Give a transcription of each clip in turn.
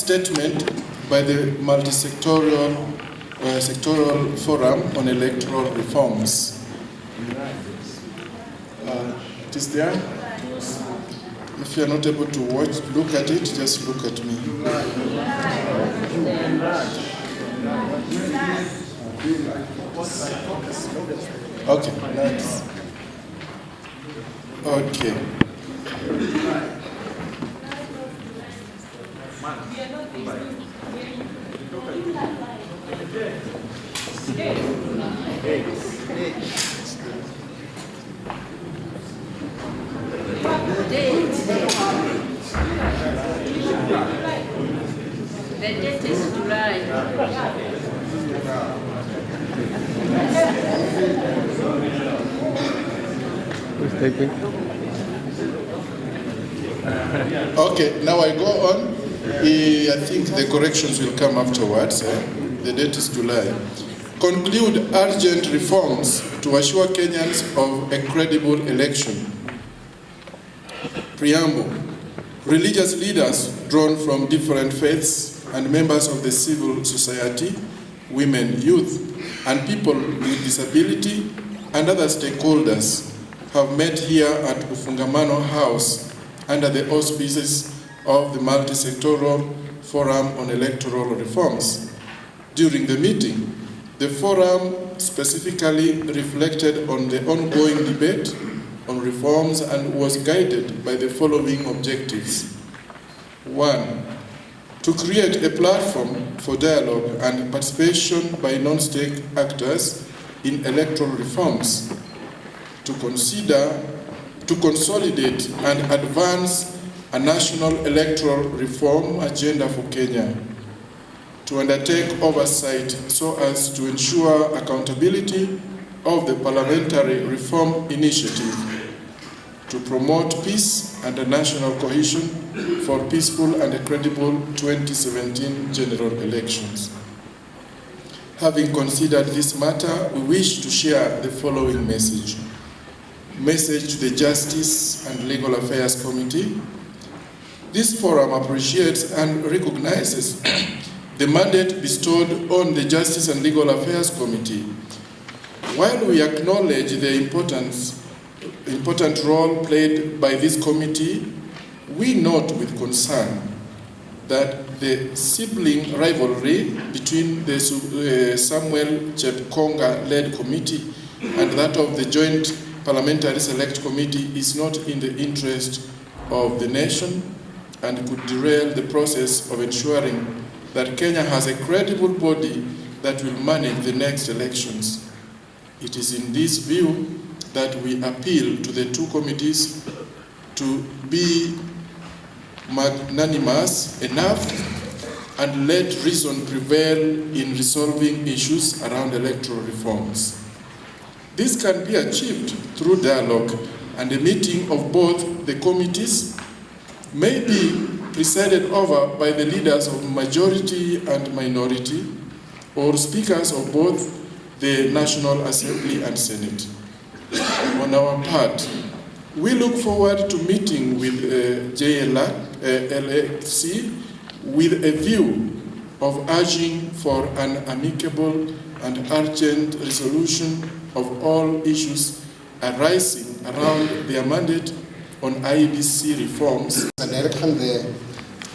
statement by the Multi-Sectoral Sectoral Forum on Electoral Reforms. It is there. If you are not able to look at it, just look at me. Okay, nice. Okay. The date is July. Okay, now I go on. I think the corrections will come afterwards. The date is July. Conclude urgent reforms to assure Kenyans of a credible election. Preamble. Religious leaders drawn from different faiths and members of the civil society, women, youth, and people with disability and other stakeholders have met here at Ufungamano House under the auspices of the Multi-Sectoral Forum on Electoral Reforms. During the meeting, the forum specifically reflected on the ongoing debate on reforms and was guided by the following objectives. 1. To create a platform for dialogue and participation by non-state actors in electoral reforms, to consolidate and advance a national electoral reform agenda for Kenya, to undertake oversight so as to ensure accountability of the parliamentary reform initiative, to promote peace and national cohesion for peaceful and credible 2017 general elections. Having considered this matter, we wish to share the following message. Message to the Justice and Legal Affairs Committee. This forum appreciates and recognizes the mandate bestowed on the Justice and Legal Affairs Committee. While we acknowledge the important role played by this committee, we note with concern that the sibling rivalry between the Samuel Chepkonga-led committee and that of the Joint Parliamentary Select Committee is not in the interest of the nation and could derail the process of ensuring that Kenya has a credible body that will manage the next elections. It is in this view that we appeal to the two committees to be magnanimous enough and let reason prevail in resolving issues around electoral reforms. This can be achieved through dialogue, and a meeting of both the committees may be presided over by the leaders of majority and minority, or speakers of both the National Assembly and Senate. On our part, we look forward to meeting with JLC with a view of urging for an amicable and urgent resolution of all issues arising around their mandate on IEBC reforms. The direction the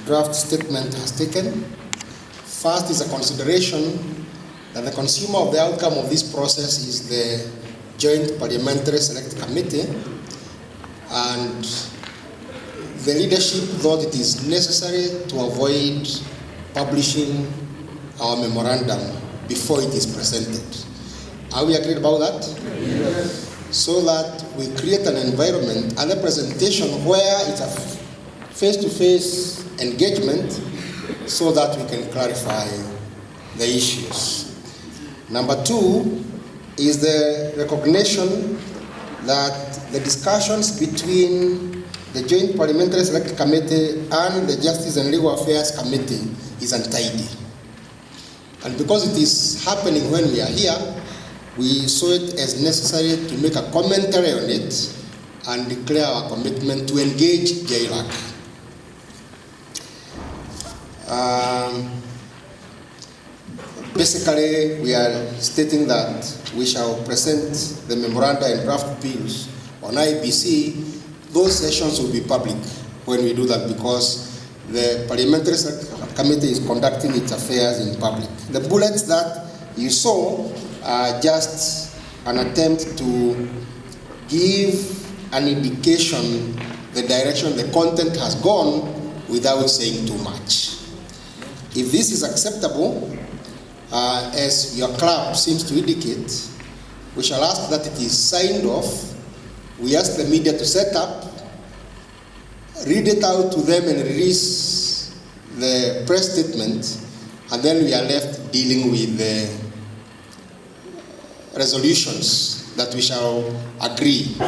draft statement has taken. First is a consideration that the consumer of the outcome of this process is the Joint Parliamentary Select Committee, and the leadership thought it is necessary to avoid publishing our memorandum before it is presented. Are we agreed about that? Yes. So that we create an environment and a presentation where it's a face-to-face engagement so that we can clarify the issues. Number two is the recognition that the discussions between the Joint Parliamentary Select Committee and the Justice and Legal Affairs Committee is untidy. And because it is happening when we are here, we saw it as necessary to make a commentary on it and declare our commitment to engage JLAC. Basically, we are stating that we shall present the memoranda and draft bills on IEBC. Those sessions will be public when we do that, because the Parliamentary Select Committee is conducting its affairs in public. The bullets that you saw are just an attempt to give an indication the direction the content has gone without saying too much. If this is acceptable, as your club seems to indicate, we shall ask that it is signed off. We ask the media to set up, read it out to them and release the press statement, and then we are left dealing with the resolutions that we shall agree.